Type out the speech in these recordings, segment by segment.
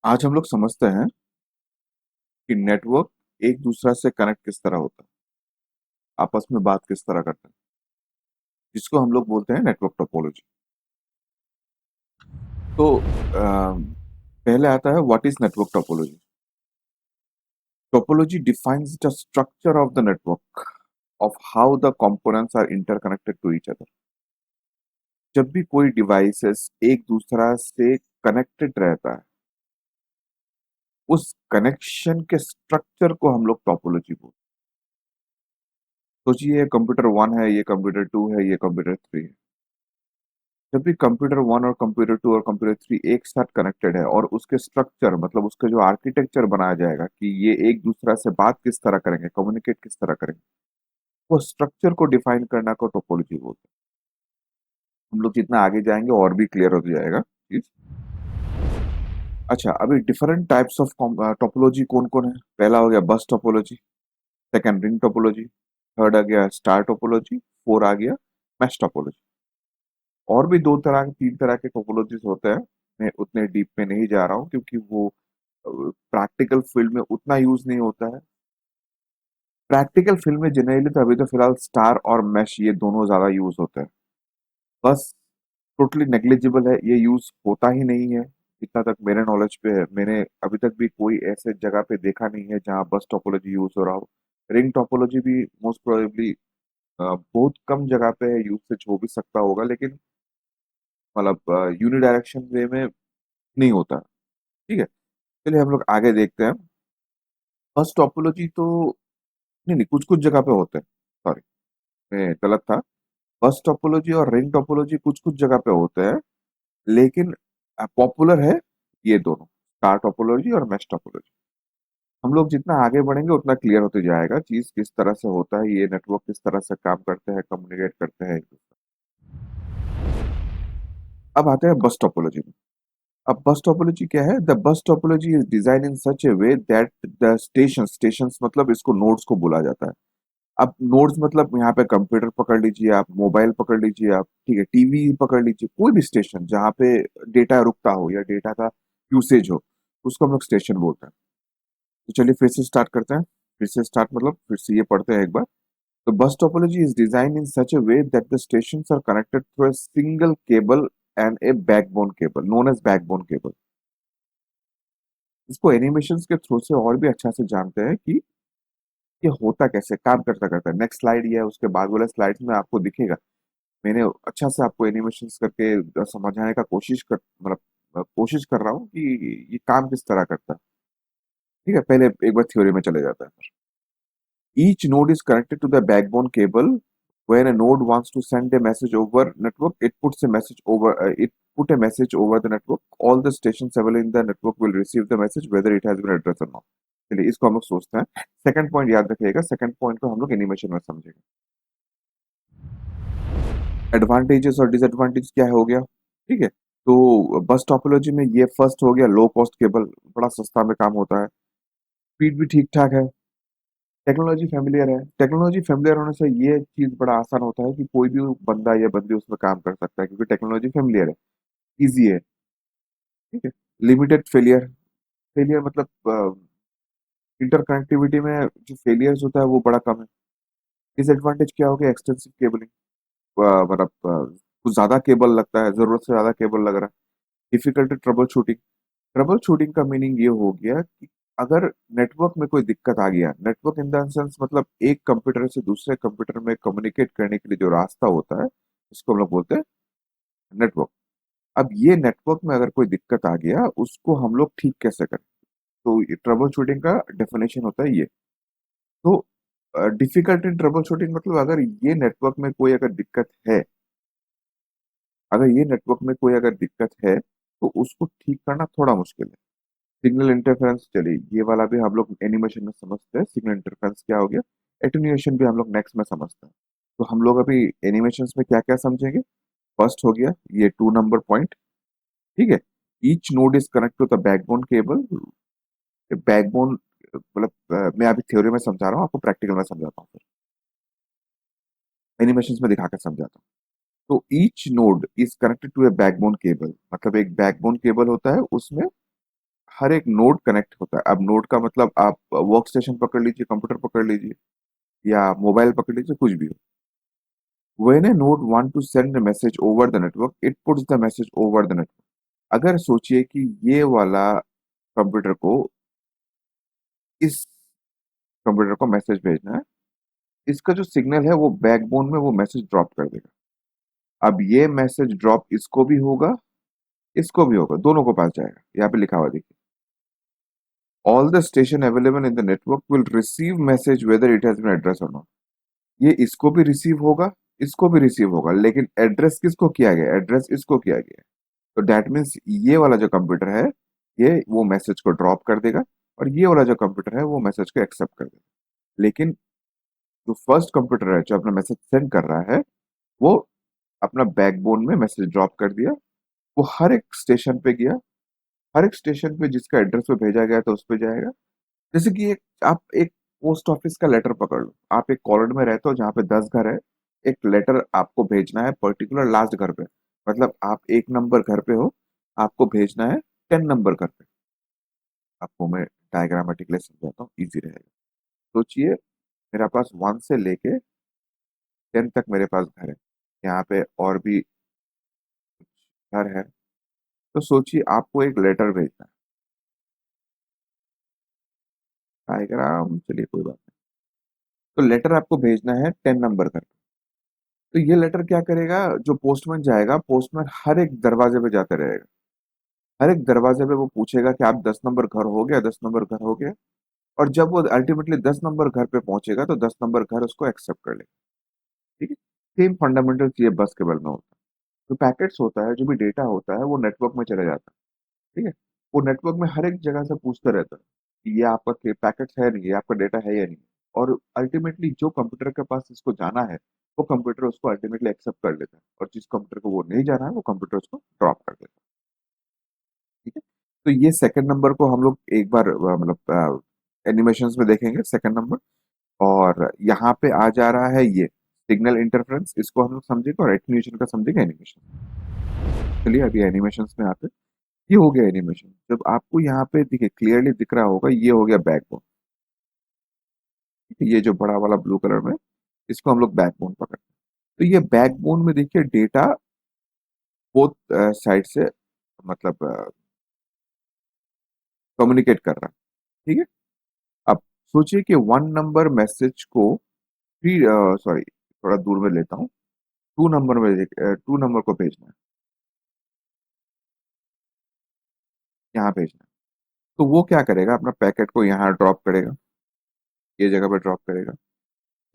आज हम लोग समझते हैं कि नेटवर्क एक दूसरा से कनेक्ट किस तरह होता है, आपस में बात किस तरह करते हैं, जिसको हम लोग बोलते हैं नेटवर्क टोपोलॉजी। तो पहले आता है what is network topology. Topology defines the structure of the network of how the components are interconnected to each other. जब भी कोई डिवाइसेस एक दूसरा से कनेक्टेड रहता है, उस कनेक्शन के स्ट्रक्चर को हम लोग टोपोलॉजी बोलते हैं। सोचिए कंप्यूटर वन है, ये कंप्यूटर टू है, ये कंप्यूटर थ्री है। जब भी कंप्यूटर वन और कंप्यूटर टू और कंप्यूटर थ्री एक साथ कनेक्टेड है और उसके स्ट्रक्चर मतलब उसका जो आर्किटेक्चर बनाया जाएगा कि ये एक दूसरा से बात किस तरह करेंगे, कम्युनिकेट किस तरह करेंगे, वो स्ट्रक्चर को डिफाइन करना को टोपोलॉजी बोलते हैं। हम लोग जितना आगे जाएंगे और भी क्लियर हो जाएगा चीज। अच्छा, अभी डिफरेंट टाइप्स ऑफ टोपोलॉजी कौन कौन है। पहला हो गया bus topology, second ring topology, third आ गया स्टार टोपोलॉजी, फोर आ गया मैश टोपोलॉजी। और भी दो तरह तीन तरह के टोपोलॉजीज होते हैं। मैं उतने डीप में नहीं जा रहा हूँ क्योंकि वो प्रैक्टिकल फील्ड में उतना यूज नहीं होता है। प्रैक्टिकल फील्ड में जनरली तो अभी तो फिलहाल स्टार और मैश ये दोनों ज्यादा यूज होते हैं। बस टोटली नेग्लिजिबल है, ये यूज होता ही नहीं है। इतना तक मेरे नॉलेज पे है, मैंने अभी तक भी कोई ऐसे जगह पे देखा नहीं है जहाँ बस टोपोलॉजी यूज हो रहा हो। रिंग टोपोलॉजी भी मोस्ट प्रोबेबली बहुत कम जगह पे है, यूसेज हो भी सकता होगा, लेकिन मतलब यूनिडायरेक्शन वे में नहीं होता। ठीक है, चलिए हम लोग आगे देखते हैं। बस टोपोलॉजी तो नहीं नहीं, कुछ कुछ जगह पे होते हैं। सॉरी, मैं गलत था। बस टोपोलॉजी और रिंग टोपोलॉजी कुछ कुछ जगह पे होते हैं, लेकिन पॉपुलर है ये दोनों, स्टार टोपोलॉजी और मैश टोपोलॉजी। हम लोग जितना आगे बढ़ेंगे उतना क्लियर होते जाएगा चीज किस तरह से होता है, ये नेटवर्क किस तरह से काम करते हैं, कम्युनिकेट करते हैं एक दूसरे। अब आते हैं बस टोपोलॉजी में। अब बस टोपोलॉजी क्या है। The bus topology is design in such a way that the stations मतलब इसको नोड्स को बोला जाता है। अब नोड्स मतलब यहाँ पे कंप्यूटर पकड़ लीजिए, आप मोबाइल पकड़ लीजिए, आप ठीक है टीवी पकड़ लीजिए, कोई भी स्टेशन जहाँ पे डेटा रुकता हो या डेटा का यूसेज हो, उसको हम लोग स्टेशन बोलते हैं। तो चलिए फिर से स्टार्ट करते हैं। फिर से स्टार्ट मतलब फिर से ये पढ़ते हैं एक बार। तो bus topology is design in such a way that the stations are connected through a single cable and a backbone cable known as backbone cable. इसको एनिमेशंस के थ्रू से और भी अच्छा से जानते हैं कि ये होता कैसे, काम करता करता है। नेक्स्ट स्लाइड ये है, उसके बाद वाले स्लाइड्स में आपको दिखेगा। मैंने अच्छा से आपको एनिमेशंस करके समझाने का कोशिश कर रहा हूँ कि ये काम किस तरह करता है। ठीक है, पहले एक बार थ्योरी में चले जाता है। Each node is connected to the backbone cable. When a node wants to send a message over network, it put a message over the network. All the stations available in the network will receive the message whether it has been addressed or not. चलिए इसको हम लोग सोचते हैं। Second point याद रखिएगा, second point को हम लोग एनिमेशन में समझेंगे। एडवांटेजेस और डिसएडवांटेज क्या हो गया। ठीक है, तो बस टोपोलॉजी में ये फर्स्ट हो गया, लो कॉस्ट केबल, बड़ा सस्ता में काम होता है। स्पीड भी ठीक ठाक है। टेक्नोलॉजी फेमिलियर है। टेक्नोलॉजी फेमिलियर होने से ये चीज बड़ा आसान होता है कि कोई भी बंदा या बंदी उसमें काम कर सकता है क्योंकि टेक्नोलॉजी फेमिलियर है, इजी है। ठीक है, लिमिटेड फेलियर। फेलियर मतलब इंटरकनेक्टिविटी में जो फेलियर्स होता है वो बड़ा कम है। डिसएडवांटेज क्या हो गया, एक्सटेंसिव केबलिंग, कुछ ज्यादा केबल लगता है, जरूरत से ज्यादा केबल लग रहा है। Difficult trouble shooting. Trouble shooting का मीनिंग ये हो गया कि अगर नेटवर्क में कोई दिक्कत आ गया, नेटवर्क इन द सेंस मतलब एक कंप्यूटर से दूसरे कंप्यूटर में कम्युनिकेट करने के लिए जो रास्ता होता है, उसको हम लोग बोलते हैं नेटवर्क। अब ये नेटवर्क में अगर कोई दिक्कत आ गया, उसको हम लोग ठीक कैसे करें। तो ट्रबल शूटिंग का डेफिनेशन होता है ये। तो डिफिकल्ट इन ट्रबल शूटिंग मतलब अगर ये नेटवर्क में कोई अगर दिक्कत है, अगर ये नेटवर्क में कोई अगर दिक्कत है तो उसको ठीक करना थोड़ा मुश्किल है। सिग्नल इंटरफेरेंस, चलिए ये वाला भी हम लोग एनिमेशन में समझते हैं, सिग्नल इंटरफेरेंस क्या हो गया। एटेन्यूएशन भी हम लोग नेक्स्ट में समझते हैं। तो हम लोग अभी एनिमेशंस में क्या क्या समझेंगे। फर्स्ट हो गया ये 2 नंबर पॉइंट। ठीक है, each node is connect to the backbone cable. Backbone मतलब मैं अभी थ्योरी में समझा रहा हूँ, आपको प्रैक्टिकल में समझाता हूँ, फिर एनिमेशंस में दिखा कर समझाता हूँ। तो each node is connected to a backbone cable, मतलब एक बैकबोन केबल होता है, उसमें हर एक नोड कनेक्ट होता है। अब नोड का मतलब आप वर्क स्टेशन पकड़ लीजिए, कंप्यूटर पकड़ लीजिए या मोबाइल पकड़ लीजिए, कुछ भी हो। When a node want to send a message over the network, it puts the message over the network. अगर सोचिए कि ये वाला कंप्यूटर को इस कंप्यूटर को मैसेज भेजना है, इसका जो सिग्नल है वो बैकबोन में वो मैसेज ड्रॉप कर देगा। अब ये मैसेज ड्रॉप इसको भी होगा, इसको भी होगा, दोनों को पास जाएगा। यहाँ पे लिखा हुआ देखिए, all the station available in the network will receive message whether it has been address और नॉट। ये इसको भी रिसीव होगा, इसको भी रिसीव होगा, लेकिन एड्रेस किसको किया गया? एड्रेस इसको किया गया है। तो दैट मीन्स ये वाला जो कंप्यूटर है, ये वो मैसेज को ड्रॉप कर देगा, और ये वाला जो कंप्यूटर है वो मैसेज को एक्सेप्ट कर देगा। लेकिन जो फर्स्ट कंप्यूटर है जो अपना मैसेज सेंड कर रहा है, वो अपना बैकबोन में मैसेज ड्रॉप कर दिया। वो हर एक स्टेशन पे गया, हर एक स्टेशन पे जिसका एड्रेस पे भेजा गया था उस पे जाएगा। जैसे कि एक आप एक पोस्ट ऑफिस का लेटर पकड़ लो, आप एक कॉलोनी में रहते हो जहाँ पे 10 घर है, एक लेटर आपको भेजना है पर्टिकुलर लास्ट घर पे, मतलब आप 1 नंबर घर पे हो, आपको भेजना है 10 नंबर घर पे। आपको मैं डायग्रामेटिकली समझाता हूँ, इजी रहेगा। सोचिए मेरा पास 1 से लेके 10 तक मेरे पास घर है, यहाँ पे और भी घर है। तो सोचिए आपको एक लेटर भेजना है, डायग्राम चलिए कोई बात नहीं। तो लेटर आपको भेजना है 10 नंबर घर पे। तो ये लेटर क्या करेगा? जो पोस्टमैन जाएगा, पोस्टमैन हर एक दरवाजे पे जाता रहेगा, हर एक दरवाजे पे वो पूछेगा कि आप 10 नंबर घर हो गया, 10 नंबर घर हो गया। और जब वो अल्टीमेटली 10 नंबर घर पे पहुंचेगा तो 10 नंबर घर उसको एक्सेप्ट कर लेगा। ठीक है, सेम फंडामेंटल चीज बस केबल में होता है। जो पैकेट्स होता है, जो भी डेटा होता है, वो नेटवर्क में चले जाता है। ठीक है, वो नेटवर्क में हर एक जगह से पूछता रहता है कि ये आपका पैकेट्स है नहीं, ये आपका डेटा है या नहीं। और अल्टीमेटली जो कंप्यूटर के पास इसको जाना है, वो कंप्यूटर उसको अल्टीमेटली एक्सेप्ट कर लेता है, और जिस कंप्यूटर को वो नहीं जाना है वो कंप्यूटर उसको ड्रॉप कर देता है। ठीक है, तो ये सेकंड नंबर को हम लोग एक बार मतलब एनिमेशंस में देखेंगे सेकंड नंबर। और यहाँ पे आ जा रहा है ये सिग्नल इंटरफेरेंस, इसको हम लोग समझेंगे, और एटेन्यूएशन का समझेंगे एनिमेशन। चलिए अभी एनिमेशंस में आते हैं। ये हो गया एनिमेशन। जब आपको यहाँ पे देखिए क्लियरली दिख रहा होगा, ये हो गया बैकबोन। ये जो बड़ा वाला ब्लू कलर में, इसको हम लोग बैकबोन पकड़ते हैं। तो ये बैकबोन में देखिए डेटा बोथ साइड से मतलब कम्युनिकेट कर रहा है। ठीक है, अब सोचिए कि 1 नंबर मैसेज को थ्री सॉरी थोड़ा दूर में लेता हूँ, 2 नंबर में 2 नंबर को भेजना है, यहाँ भेजना है। तो वो क्या करेगा? अपना पैकेट को यहाँ ड्रॉप करेगा, ये जगह पे ड्रॉप करेगा।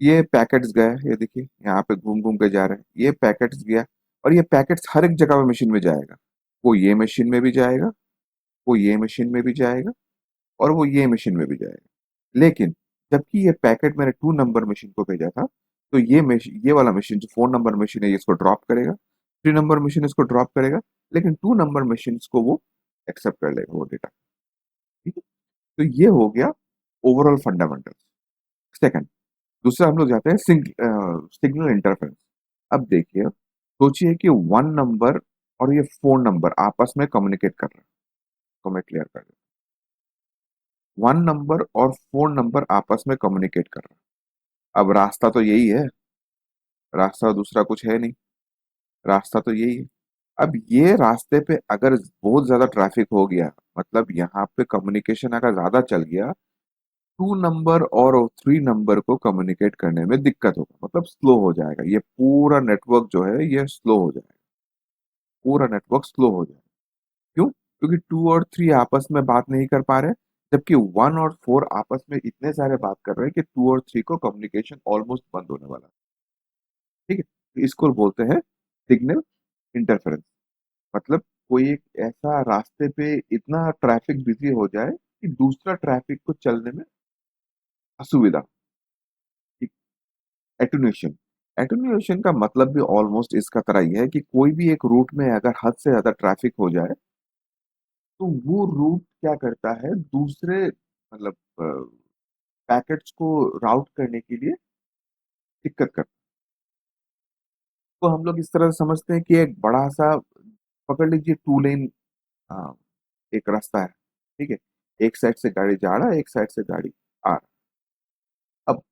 ये पैकेट्स गए, ये देखिए यहाँ पे घूम घूम के जा रहे हैं, ये पैकेट्स गया। और ये पैकेट्स हर एक जगह पे मशीन में जाएगा। वो ये मशीन में भी जाएगा, वो ये मशीन में भी जाएगा, और वो ये मशीन में भी जाएगा। लेकिन जबकि ये पैकेट मैंने 2 नंबर मशीन को भेजा था, तो ये मशीन, ये वाला मशीन जो 4 नंबर मशीन है, ये इसको ड्रॉप करेगा। 3 नंबर मशीन इसको ड्रॉप करेगा, लेकिन 2 नंबर मशीन को वो एक्सेप्ट कर लेगा वो डेटा। ठीक है, तो ये हो गया ओवरऑल फंडामेंटल। सेकंड, दूसरा हम लोग जाते हैं सिग्नल इंटरफेरेंस। अब देखिए, सोचिए कि 1 नंबर और ये 4 नंबर आपस में कम्युनिकेट कर रहे हैं। तो मैं क्लियर कर दूं, 1 नंबर और 4 नंबर आपस में कम्युनिकेट कर रहे हैं। अब रास्ता तो यही है, रास्ता दूसरा कुछ है नहीं, रास्ता तो यही है। अब ये रास्ते पे अगर बहुत ज्यादा ट्रैफिक हो गया, मतलब यहाँ पे कम्युनिकेशन अगर ज्यादा चल गया, 2 नंबर और 3 नंबर को कम्युनिकेट करने में दिक्कत होगा, मतलब स्लो हो जाएगा। ये पूरा नेटवर्क जो है ये स्लो हो जाएगा, पूरा नेटवर्क स्लो हो जाएगा। क्यों? क्योंकि 2 और 3 आपस में बात नहीं कर पा रहे, जबकि 1 और 4 आपस में इतने सारे बात कर रहे हैं कि 2 और 3 को कम्युनिकेशन ऑलमोस्ट बंद होने वाला है। ठीक है, तो इसको बोलते हैं सिग्नल इंटरफेरेंस। मतलब कोई एक ऐसा रास्ते पे इतना ट्रैफिक बिजी हो जाए कि दूसरा ट्रैफिक को चलने में असुविधा। एटुनेशन, एटुनेशन का मतलब भी ऑलमोस्ट इसका तरह ही है कि कोई भी एक रूट में अगर हद से ज्यादा ट्रैफिक हो जाए, तो वो रूट क्या करता है, दूसरे मतलब पैकेट्स को राउट करने के लिए दिक्कत करता है। तो हम लोग इस तरह से समझते हैं कि एक बड़ा सा, पकड़ लीजिए 2 लेन एक रास्ता है। ठीक है, एक साइड से गाड़ी जा रहा है, एक साइड से गाड़ी आ रहा है। अब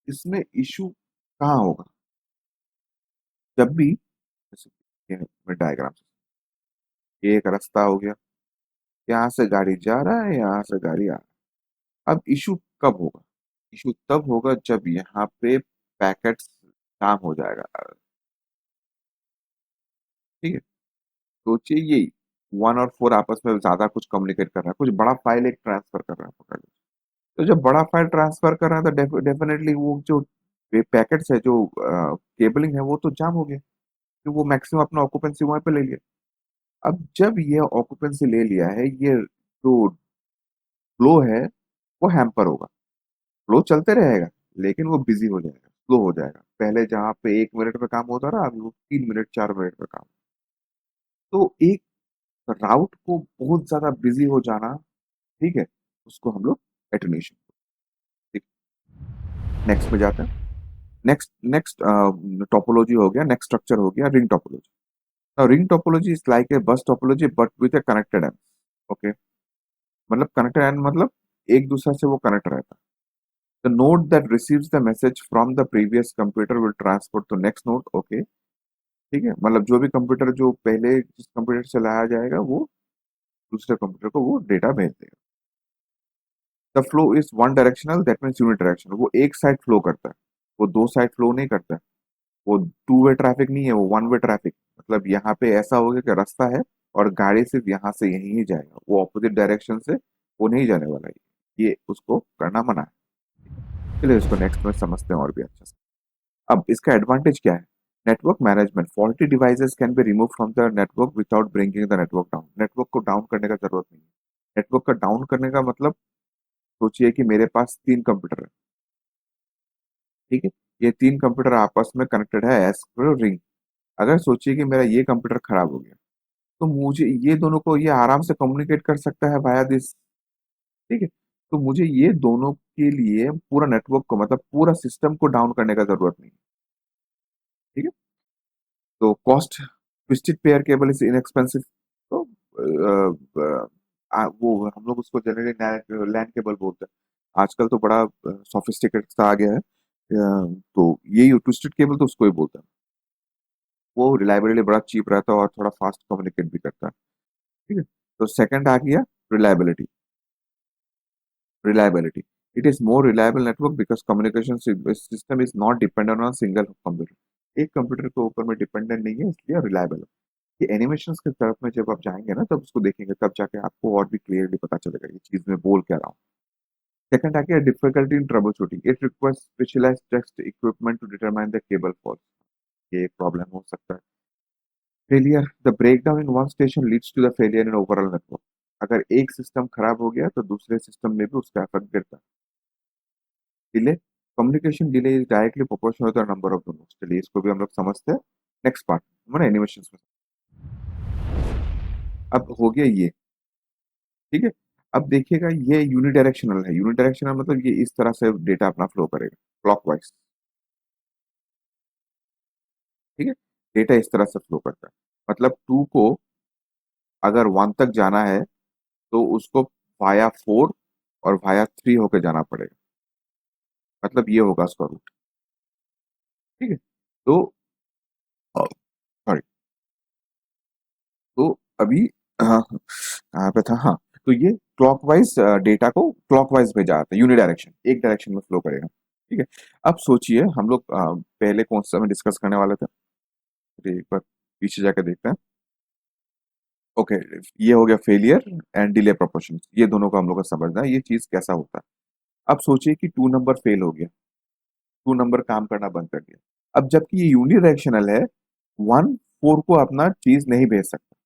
इसमें इशू कहाँ होगा? जब भी जैसे ये मैं डायग्राम से, ये एक रास्ता हो गया, यहाँ से गाड़ी जा रहा है, यहाँ से गाड़ी आ रहा है। अब इशू कब होगा? इशू तब होगा जब यहाँ पे पैकेट्स जाम हो जाएगा। ठीक है, सोचिए यही 1 और 4 आपस में ज्यादा कुछ कम्युनिकेट कर रहा है, कुछ बड़ा फाइल एक ट्रांसफर कर रहा है, पकड़ लो। तो जब बड़ा फाइल ट्रांसफर कर रहा है तो डेफिनेटली वो जो पैकेट्स है, जो केबलिंग है, वो तो जाम हो गया, तो वो मैक्सिमम अपना ऑक्यूपेंसी वहां पे ले लिया। अब जब ये ऑक्यूपेंसी ले लिया है, ये जो फ्लो है वो हैम्पर होगा। फ्लो चलते रहेगा, लेकिन वो बिजी हो जाएगा, स्लो हो जाएगा। पहले जहाँ पे 1 मिनट में काम होता रहा, अभी वो 3 मिनट 4 मिनट में काम। तो एक राउट को बहुत ज्यादा बिजी हो जाना, ठीक है, उसको हम लोग एटेन्यूएशन। ठीक, नेक्स्ट में जाते हैं। नेक्स्ट नेक्स्ट टोपोलॉजी हो गया, नेक्स्ट स्ट्रक्चर हो गया ring topology. Now ring topology is like a bus topology but with a connected end. Okay, मतलब कनेक्टेड एंड मतलब एक दूसरे से वो कनेक्ट रहता है। The node that receives the message from the previous computer will transport to next node. Okay, ठीक है, मतलब जो भी कंप्यूटर जो पहले जिस कंप्यूटर से लाया जाएगा, वो दूसरे कंप्यूटर को वो डेटा भेज देगा। The flow is one directional, that means unidirectional, वो एक साइड फ्लो करता है, वो दो साइड फ्लो नहीं करता है। वो 2 वे ट्रैफिक नहीं है, वो 1 वे ट्रैफिक। मतलब यहाँ पे ऐसा हो गया कि रास्ता है और गाड़ी सिर्फ यहाँ से यहीं ही जाएगा, वो ऑपोजिट डायरेक्शन से वो नहीं जाने वाला है। ये उसको करना मना है। चलिए इसको नेक्स्ट में समझते हैं और भी अच्छे से। अब इसका एडवांटेज क्या है? Network management, faulty devices can be remove from the network without bringing the network down. Network को डाउन करने का जरूरत नहीं है। नेटवर्क का डाउन करने का मतलब, सोचिए कि मेरे पास 3 कंप्यूटर है, ठीक है, ये 3 कंप्यूटर आपस में कनेक्टेड है एज पर रिंग। अगर सोचिए कि मेरा ये कंप्यूटर खराब हो गया, तो मुझे ये दोनों को ये आराम से कम्युनिकेट कर सकता है वाया दिस। ठीक है, तो मुझे ये दोनों के लिए पूरा नेटवर्क को, मतलब पूरा सिस्टम को डाउन करने का जरूरत नहीं है। ठीक है, तो cost, twisted pair cable is inexpensive. तो वो हम लोग उसको जनरली लैन केबल बोलते हैं। आजकल तो बड़ा सोफिस्टिकेटेड सा आ गया है, तो यही ट्विस्टेड केबल तो उसको ही बोलते हैं। वो रिलायबिलिटी बड़ा चीप रहता है और थोड़ा फास्ट कम्युनिकेट भी करता है। ठीक है, तो सेकंड आ गया reliability. Reliability, it is more reliable network because communication system is not dependent on single computer. एक कंप्यूटर के ऊपर में डिपेंडेंट नहीं है, इसलिए रिलायबल है। ये एनिमेशंस की तरफ में जब आप जाएंगे ना, तब उसको देखेंगे, तब जाके आपको और भी क्लियरली पता चलेगा ये चीज में बोल क्या रहा हूँ। सेकंड आ गया difficulty in troubleshooting, it requires specialised test equipment to determine the cable fault. ये एक प्रॉब्लम हो सकता है। Failure, the breakdown in one station leads to the failure in overall network. अगर एक सिस्टम खराब हो गया तो दूसरे सिस्टम में भी उसका इफेक्ट गिरता है। Delay, communication delay is directly proportional to the number of the nodes. चलिए इसको भी हम लोग समझते हैं नेक्स्ट पार्ट में, एनिमेशन में। अब हो गया ये, ठीक है। अब देखिएगा ये यूनिडायरेक्शनल है। यूनिडायरेक्शनल मतलब ये इस तरह से डेटा अपना फ्लो करेगा, क्लॉकवाइज। ठीक है, डेटा इस तरह से फ्लो करता है। मतलब 2 को अगर 1 तक जाना है, तो उसको वाया 4 और वाया 3 होके जाना पड़ेगा। मतलब ये होगा उसका रूट। ठीक है, तो सॉरी, तो अभी हाँ, कहाँ पे था, हाँ। तो ये क्लॉकवाइज डेटा को क्लॉकवाइज भेजा जाता है, यूनिडायरेक्शन, एक डायरेक्शन में फ्लो करेगा। ठीक है, अब सोचिए हम लोग पहले कौन सा में डिस्कस करने वाले थे, तो एक बार पीछे जाकर देखते हैं। ओके, ये हो गया फेलियर एंड डिले प्रोपोर्शन, ये दोनों को हम लोग को समझना है, ये चीज कैसा होता है। अब सोचिए कि 2 नंबर फेल हो गया, 2 नंबर काम करना बंद कर दिया। अब जबकि ये यूनिडायरेक्शनल है, 1 4 को अपना चीज नहीं भेज सकता।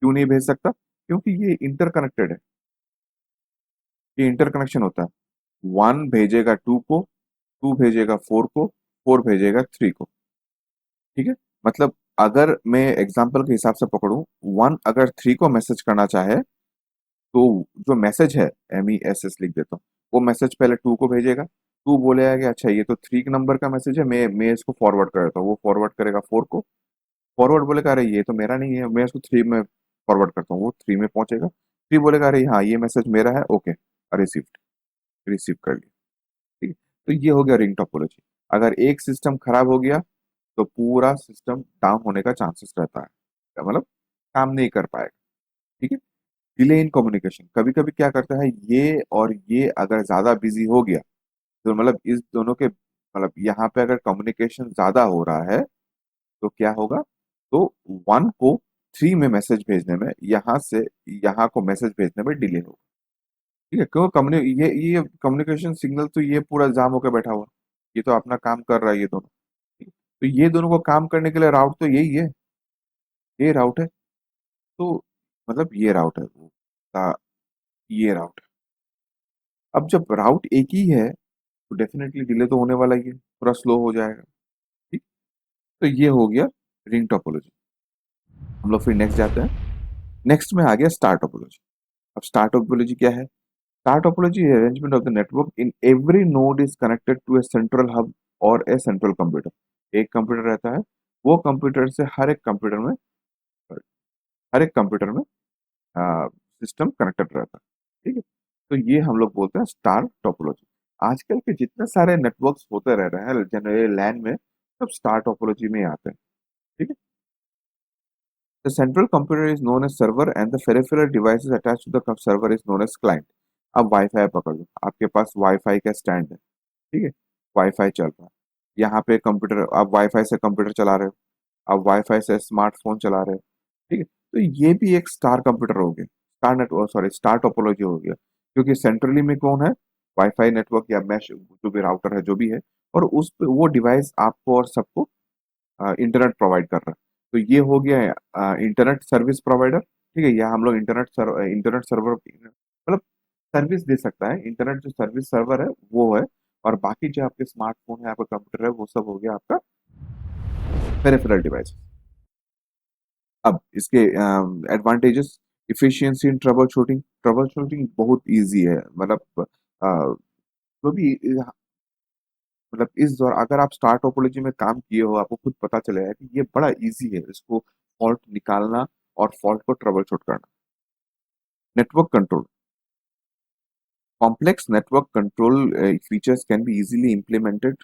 क्यों नहीं भेज सकता? क्योंकि ये इंटरकनेक्टेड है, ये इंटरकनेक्शन होता है। 1 भेजेगा 2 को, 2 भेजेगा 4 को, 4 भेजेगा 3 को। ठीक है, मतलब अगर मैं एग्जाम्पल के हिसाब से पकड़ूं, 1 अगर 3 को मैसेज करना चाहे, तो जो मैसेज है, MESS लिख देता हूँ, वो मैसेज पहले 2 को भेजेगा। 2 बोलेगा कि अच्छा ये तो 3 नंबर का मैसेज है, मैं इसको फॉरवर्ड कर देता हूँ। वो फॉरवर्ड करेगा 4 को। फॉरवर्ड बोलेगा अरे ये तो मेरा नहीं है, मैं इसको 3 में फॉरवर्ड करता हूँ, वो 3 में पहुंचेगा। थ्री बोलेगा अरे हाँ ये मैसेज मेरा है, ओके रिसीव, रिसीव कर लिया। ठीक है, तो ये हो गया रिंग टोपोलॉजी। अगर एक सिस्टम खराब हो गया तो पूरा सिस्टम डाउन होने का चांसेस रहता है, मतलब काम नहीं कर पाएगा। ठीक है, डिले इन कम्युनिकेशन, कभी कभी क्या करता है ये और ये अगर ज्यादा बिजी हो गया तो मतलब इस दोनों के मतलब यहाँ पे अगर कम्युनिकेशन ज्यादा हो रहा है तो क्या होगा, तो वन को थ्री में मैसेज भेजने में, यहाँ से यहाँ को मैसेज भेजने में डिले होगा। ठीक है, क्यों ये कम्युनिकेशन सिग्नल तो ये पूरा जाम होकर बैठा हुआ, ये तो अपना काम कर रहा है ये दोनों। ठीक है? तो ये दोनों को काम करने के लिए राउट तो यही है, ये राउट है। तो मतलब ये राउट है वो, ये राउट है। अब जब राउट एक ही है तो डेफिनेटली डिले तो होने वाला ही है, पूरा स्लो हो जाएगा। ठीक, तो ये हो गया रिंग टोपोलॉजी। हम लोग फिर नेक्स्ट जाते हैं। नेक्स्ट में आ गया स्टार टोपोलॉजी। अब स्टार टोपोलॉजी क्या है? Star topology arrangement of the network in every node is connected to a central hub और ए सेंट्रल कंप्यूटर। एक कंप्यूटर रहता है, वो कंप्यूटर से हर एक कंप्यूटर में सिस्टम कनेक्टेड रहता है। ठीक है, तो ये हम लोग बोलते हैं स्टार टोपोलॉजी। आजकल के जितने सारे नेटवर्क्स होते रह रहे हैं जनरली लैन में, सब स्टार टोपोलॉजी में ही आते हैं। ठीक है, the central computer is known as server and the peripheral devices attached to the server is known as client. अब वाईफाई पकड़ लो, आपके पास वाईफाई का स्टैंड है। ठीक है, वाईफाई चल रहा है, यहाँ पे कंप्यूटर, आप वाईफाई से कंप्यूटर चला रहे हो, आप वाईफाई से स्मार्टफोन चला रहे हो। ठीक है, तो ये भी एक स्टार कंप्यूटर हो गया, star network, sorry star topology हो गया, क्योंकि सेंट्रली में कौन है, वाईफाई नेटवर्क या मैश जो भी राउटर है जो भी है, और उस पे वो डिवाइस आपको और सबको इंटरनेट प्रोवाइड कर रहा है। तो ये हो गया इंटरनेट सर्विस प्रोवाइडर। ठीक है, या हम लोग इंटरनेट सर्वर मतलब सर्विस दे सकता है, इंटरनेट जो सर्विस सर्वर है वो है। और बाकी जो आपके स्मार्टफोन है, आपका कंप्यूटर है, वो सब हो गया आपका पेरिफेरल डिवाइस। अब इसके advantages, efficiency in trouble shooting, trouble shooting बहुत इजी है, मतलब जो भी मतलब इस दौर अगर आप स्टार टोपोलॉजी में काम किए हो, आपको खुद पता चलेगा कि ये बड़ा इजी है इसको फॉल्ट निकालना और फॉल्ट को ट्रबल शूट करना। Network control, complex network control features can be easily implemented,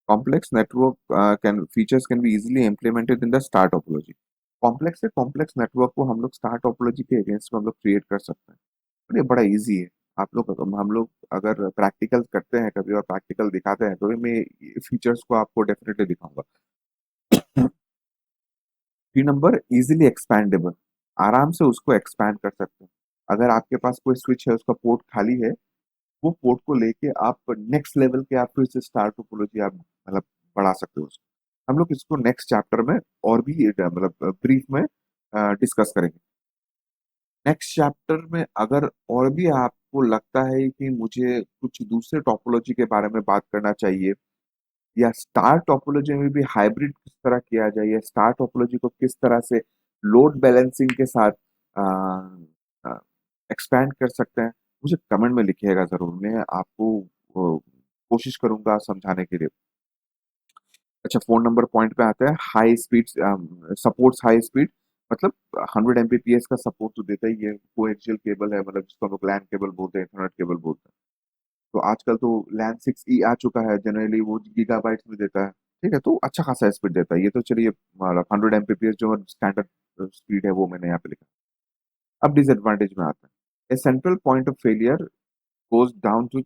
complex network can features can be easily implemented in the star topology। Complex से कॉम्प्लेक्स नेटवर्क को हम लोग स्टार टोपोलॉजी के against में हम लोग क्रिएट कर सकते हैं, और ये बड़ा इजी है। आप लोग हम लोग अगर प्रैक्टिकल करते हैं कभी और प्रैक्टिकल दिखाते हैं तो भी मैं फीचर्स को आपको डेफिनेटली दिखाऊंगा। 3 नंबर, इजीली एक्सपैंडेबल, आराम से उसको एक्सपैंड कर सकते हैं। अगर आपके पास कोई स्विच है, उसका पोर्ट खाली है, वो पोर्ट को लेके आप नेक्स्ट लेवल के आप फिर से स्टार टोपोलॉजी आप मतलब बढ़ा सकते हो उसको। हम लोग इसको नेक्स्ट चैप्टर में और भी मतलब ब्रीफ में डिस्कस करेंगे। नेक्स्ट चैप्टर में अगर और भी आपको लगता है कि मुझे कुछ दूसरे टोपोलॉजी के बारे में बात करना चाहिए, या स्टार टोपोलॉजी में भी हाइब्रिड किस तरह किया जाए, या स्टार टोपोलॉजी को किस तरह से लोड बैलेंसिंग के साथ एक्सपैंड कर सकते हैं, मुझे कमेंट में लिखिएगा जरूर, मैं आपको कोशिश करूंगा समझाने के लिए। अच्छा, 4 नंबर पॉइंट पे आते हैं, high speed supports high speed, मतलब 100 Mbps का सपोर्ट तो देता ही है। कोएक्सियल केबल है, मतलब जिसको हम लोग लैन केबल बोलते हैं, इथरनेट केबल बोलते हैं। तो आजकल तो लैन 6E आ चुका है, जनरली वो गीगाबाइट्स में देता है। ठीक है, तो अच्छा खासा स्पीड देता है ये तो, चलिए मतलब 100 Mbps जो स्टैंडर्ड स्पीड है वो मैंने यहाँ पे लिखा। अब डिसएडवांटेज में आता है, a central point of failure goes down to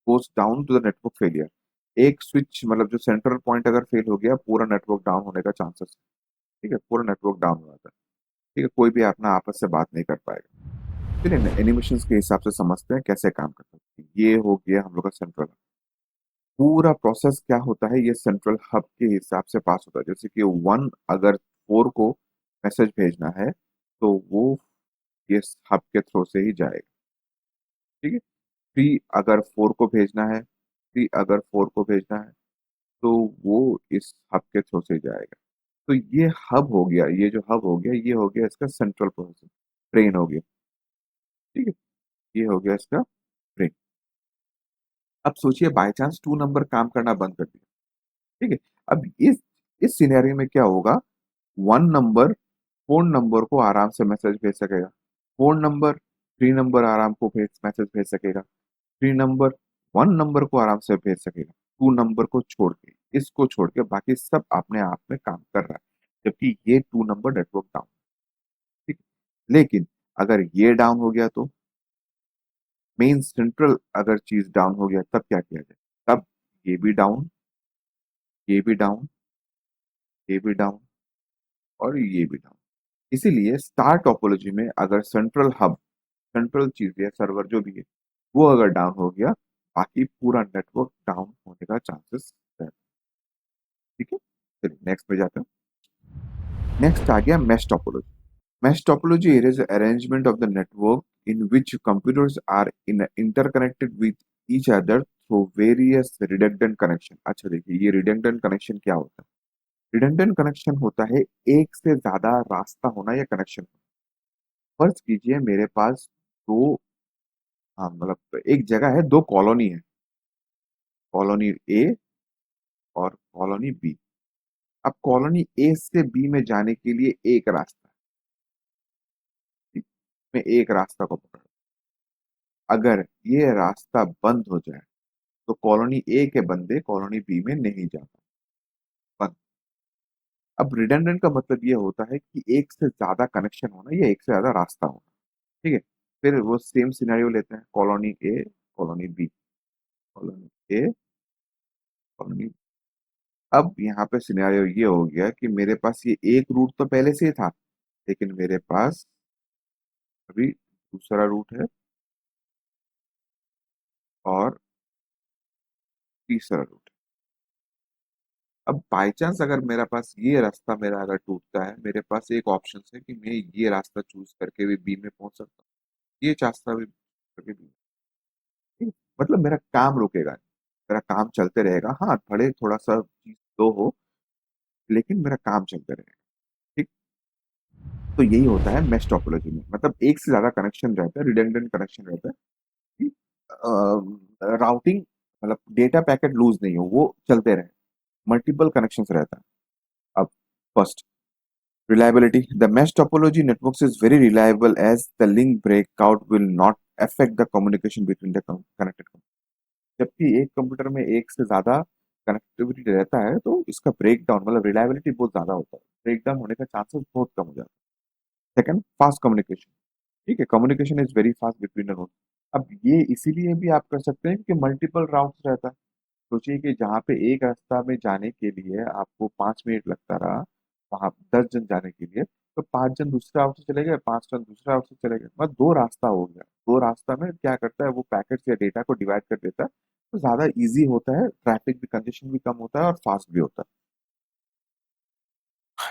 goes down to the network failure। एक स्विच मतलब जो सेंट्रल पॉइंट अगर फेल हो गया, पूरा नेटवर्क डाउन होने का चांसेस है। ठीक है, पूरा नेटवर्क डाउन हो जाता है। ठीक है, कोई भी अपना आपस से बात नहीं कर पाएगा। चलिए एनिमेशन के हिसाब से समझते हैं कैसे काम करता है। ये हो गया हम लोग का सेंट्रल, पूरा प्रोसेस क्या होता है, ये सेंट्रल हब के हिसाब से पास होता है। जैसे कि वन अगर फोर को मैसेज भेजना है तो वो ये हब के थ्रू से ही जाएगा। ठीक है, थ्री अगर फोर को भेजना है, थ्री अगर फोर को भेजना है तो वो इस हब के थ्रू से जाएगा। तो ये हब हो गया, ये जो हब हो गया ये हो गया इसका सेंट्रल प्रोसेसर, ब्रेन हो गया। ठीक है, ये हो गया इसका ब्रेन। अब सोचिए बाय चांस 2 नंबर काम करना बंद कर दिया। ठीक है, अब इस सिनेरियो में क्या होगा, 1 नंबर फोन नंबर को आराम से मैसेज भेज सकेगा। फोन नंबर, थ्री नंबर आराम को भेज मैसेज भेज सकेगा। थ्री नंबर, वन नंबर को आराम से भेज सकेगा। टू नंबर को छोड़ के, इसको छोड़ के बाकी सब अपने आप में काम कर रहा है, जबकि ये टू नंबर नेटवर्क डाउन। ठीक है? लेकिन अगर ये डाउन हो गया तो मेन सेंट्रल अगर चीज डाउन हो गया तब क्या किया जाए? तब ये भी डाउन, ये भी डाउन, ये भी डाउन और ये भी डाउन। इसीलिए स्टार टोपोलॉजी में अगर सेंट्रल हब, सेंट्रल चीज है, सर्वर जो भी है, वो अगर डाउन हो गया, बाकी पूरा नेटवर्क डाउन होने का चांसेस है। ठीक है, चलिए नेक्स्ट पे जाते हैं। नेक्स्ट आ गया mesh topology. Mesh topology is arrangement of the network in which computers are in interconnected with each other through various redundant connection. अच्छा देखिए, ये रिडंडेंट कनेक्शन क्या होता है? रिडंडेंट कनेक्शन होता है एक से ज्यादा रास्ता होना या कनेक्शन। फर्ज कीजिए मेरे पास दो, हाँ मतलब एक जगह है, दो कॉलोनी है, कॉलोनी ए और कॉलोनी बी। अब कॉलोनी ए से बी में जाने के लिए एक रास्ता है, ठीक? मैं एक रास्ता को पकड़, अगर ये रास्ता बंद हो जाए तो कॉलोनी ए के बंदे कॉलोनी बी में नहीं जा पाए, बंद। अब रिडंडेंट का मतलब ये होता है कि एक से ज्यादा कनेक्शन होना या एक से ज्यादा रास्ता होना। ठीक है, फिर वो सेम सिनेरियो लेते हैं, कॉलोनी ए, कॉलोनी बी, कॉलोनी ए, कॉलोनी। अब यहाँ पे सिनेरियो ये हो गया कि मेरे पास ये एक रूट तो पहले से ही था, लेकिन मेरे पास अभी दूसरा रूट है और तीसरा रूट है। अब बाई चांस अगर मेरे पास ये रास्ता मेरा अगर टूटता है, मेरे पास एक ऑप्शन है कि मैं ये रास्ता चूज करके भी बी में पहुंच सकता हूँ, ये रास्ता भी करके बी। मतलब मेरा काम रुकेगा नहीं, मेरा काम चलते रहेगा। हाँ, भले थोड़ा सा चीज स्लो हो, लेकिन मेरा काम चलते रहेगा। ठीक, तो यही होता है मेश टोपोलॉजी में, मतलब एक से ज्यादा कनेक्शन रहता है, रिडंडेंट कनेक्शन रहता है। राउटिंग मतलब डेटा पैकेट लूज नहीं हो, वो चलते रहे, मल्टीपल कनेक्शंस रहता है। अब first, reliability. The mesh topology networks is very reliable as the link breakout will not affect the communication between the connected computers. जबकि एक कंप्यूटर में एक से ज्यादा कनेक्टिविटी रहता है तो इसका ब्रेक डाउन मतलब रिलायबिलिटी बहुत ज्यादा होता है, ब्रेक डाउन होने का चांसेस बहुत कम हो जाता है। Second, fast communication. ठीक है, communication is very fast between the node. अब ये इसीलिए भी आप कर सकते हैं कि मल्टीपल राउट्स रहता है। सोचिए कि जहाँ पे एक रास्ता में जाने के लिए आपको 5 मिनट लगता रहा, वहां 10 जन जाने के लिए, तो 5 जन दूसरे राउट से चले गए, 5 जन दूसरे राउट से चले गए, मतलब दो रास्ता हो गया। दो रास्ता में क्या करता है, वो पैकेट्स या डेटा को डिवाइड कर देता है, तो ज्यादा इजी होता है, ट्रैफिक भी, कंजेशन भी कम होता है और फास्ट भी होता है।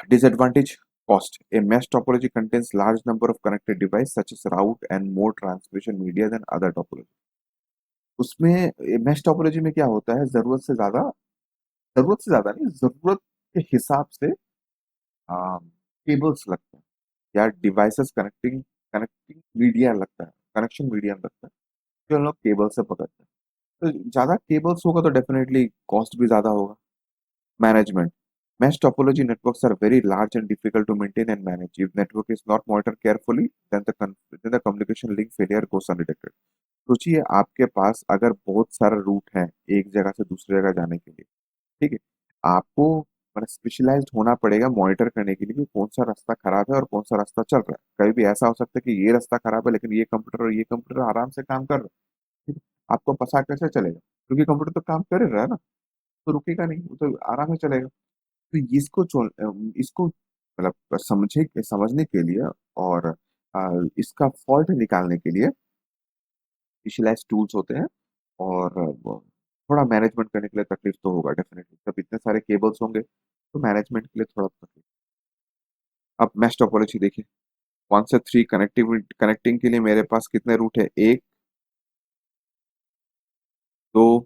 Disadvantage, cost. A mesh topology contains large number of connected devices such as route and more transmission media than other topology. उसमें mesh topology में क्या होता है, जरूरत से ज्यादा नहीं, जरूरत के हिसाब से केबल्स लगते हैं या डिवाइसेस कनेक्टिंग, कनेक्टिंग मीडिया लगता है, कनेक्शन मीडियम लगता है, जो हम लोग केबल से पकड़ते हैं। तो ज्यादा केबल्स होगा तो डेफिनेटली कॉस्ट भी ज्यादा होगा। Management, mesh topology networks are very large and difficult to maintain and manage. If network is not monitored carefully, then the communication link failure goes undetected. सोचिए आपके पास अगर बहुत सारा रूट है एक जगह से दूसरी जगह जाने के लिए, ठीक है, आपको मतलब स्पेशलाइज्ड होना पड़ेगा मॉनिटर करने के लिए कि कौन सा रास्ता खराब है और कौन सा रास्ता चल रहा है। कभी भी ऐसा हो सकता है कि ये रास्ता खराब है लेकिन ये कंप्यूटर और ये कंप्यूटर आराम से काम कर रहा है, ठीक है? आपको पता कैसे चलेगा? क्योंकि कंप्यूटर तो काम कर ही रहा है ना, तो रुकेगा नहीं, वो तो आराम से चलेगा। तो इसको मतलब समझने के लिए और इसका फॉल्ट निकालने के लिए स्पेशलाइज्ड टूल्स होते हैं। और थोड़ा मैनेजमेंट करने के लिए तकलीफ तो होगा डेफिनेटली, जब इतने सारे केबल्स होंगे तो मैनेजमेंट के लिए थोड़ा तकलीफ। अब मैश टोपोलॉजी देखिए, 1 से 3 कनेक्टिंग के लिए मेरे पास कितने रूट है? एक, दो,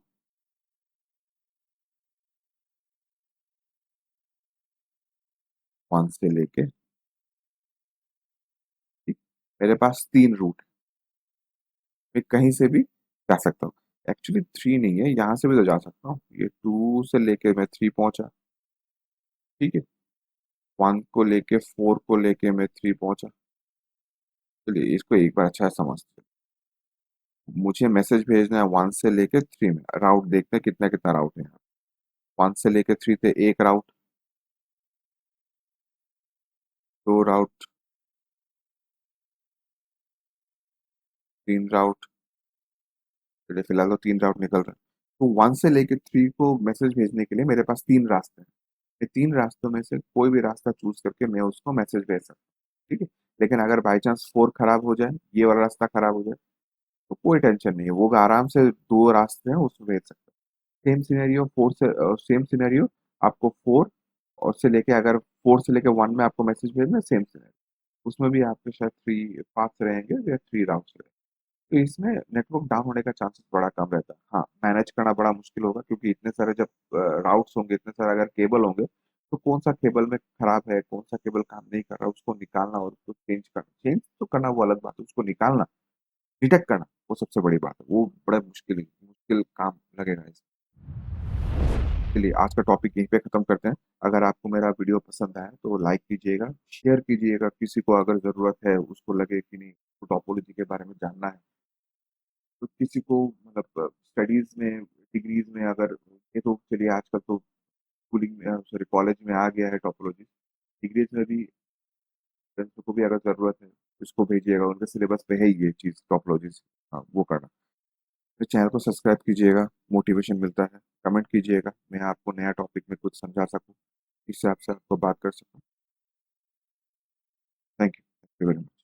1 से लेके, ठीक, मेरे पास 3 रूट, मैं कहीं से भी जा सकता हूँ। एक्चुअली 3 नहीं है, यहाँ से भी तो जा सकता हूँ, ये 2 से लेके मैं 3 पहुंचा। ठीक है, 1 को लेके 4 को लेके मैं 3 पहुंचा। चलिए इसको एक बार अच्छा समझते हैं। मुझे मैसेज भेजना है 1 से लेके 3 में, राउट देखते हैं कितना कितना राउट है यहाँ। 1 से लेके 3 थे, एक राउट, 2 राउट, 3 राउट। चलिए फिलहाल तो 3 राउट निकल रहा है। तो 1 से लेके 3 को मैसेज भेजने के लिए मेरे पास 3 रास्ते हैं। ये 3 रास्तों में से कोई भी रास्ता चूज करके मैं उसको मैसेज भेज सकता हूँ, ठीक है। लेकिन अगर बाई चांस 4 खराब हो जाए, ये वाला रास्ता खराब हो जाए, तो कोई टेंशन नहीं है, वो भी आराम से 2 रास्ते हैं उसमें भेज सकते हैं। सेम सिनेरियो 4 से, सेम सिनेरियो आपको 4 और से लेके, अगर 4 से लेके 1 में आपको मैसेज भेजना है, सेम सिनेरियो उसमें भी आपके शायद 3 पाथ्स रहेंगे या 3 राउट्स रहेंगे। तो इसमें नेटवर्क डाउन होने का चांसेस बड़ा कम रहता है। हाँ, मैनेज करना बड़ा मुश्किल होगा क्योंकि इतने सारे जब राउट्स होंगे, इतने सारे अगर केबल होंगे, तो कौन सा केबल में खराब है, कौन सा केबल काम नहीं कर रहा, उसको निकालना और उसको चेंज तो करना वो अलग बात है, उसको निकालना, डिटेक्ट करना वो सबसे बड़ी बात है, वो बड़ा मुश्किल मुश्किल काम लगेगा इसमें। चलिए आज का टॉपिक यहीं पे खत्म करते हैं। अगर आपको मेरा वीडियो पसंद आया तो लाइक कीजिएगा, शेयर कीजिएगा, किसी को अगर जरूरत है, उसको लगे कि नहीं तो टोपोलॉजी के बारे में जानना है, तो किसी को मतलब स्टडीज में, डिग्रीज में, अगर ये तो चलिए आजकल तो स्कूलिंग में, सॉरी कॉलेज में आ गया है टोपोलॉजी, डिग्रीज में भी स्टूडेंट्स को भी अगर जरूरत है इसको भेजिएगा, उनके सिलेबस पे है ही ये चीज टोपोलॉजी। हाँ वो करना। तो चैनल को सब्सक्राइब कीजिएगा, मोटिवेशन मिलता है। कमेंट कीजिएगा, मैं आपको नया टॉपिक में कुछ समझा सकूं, इससे आपसे आपको बात कर सकूं। Thank you very much.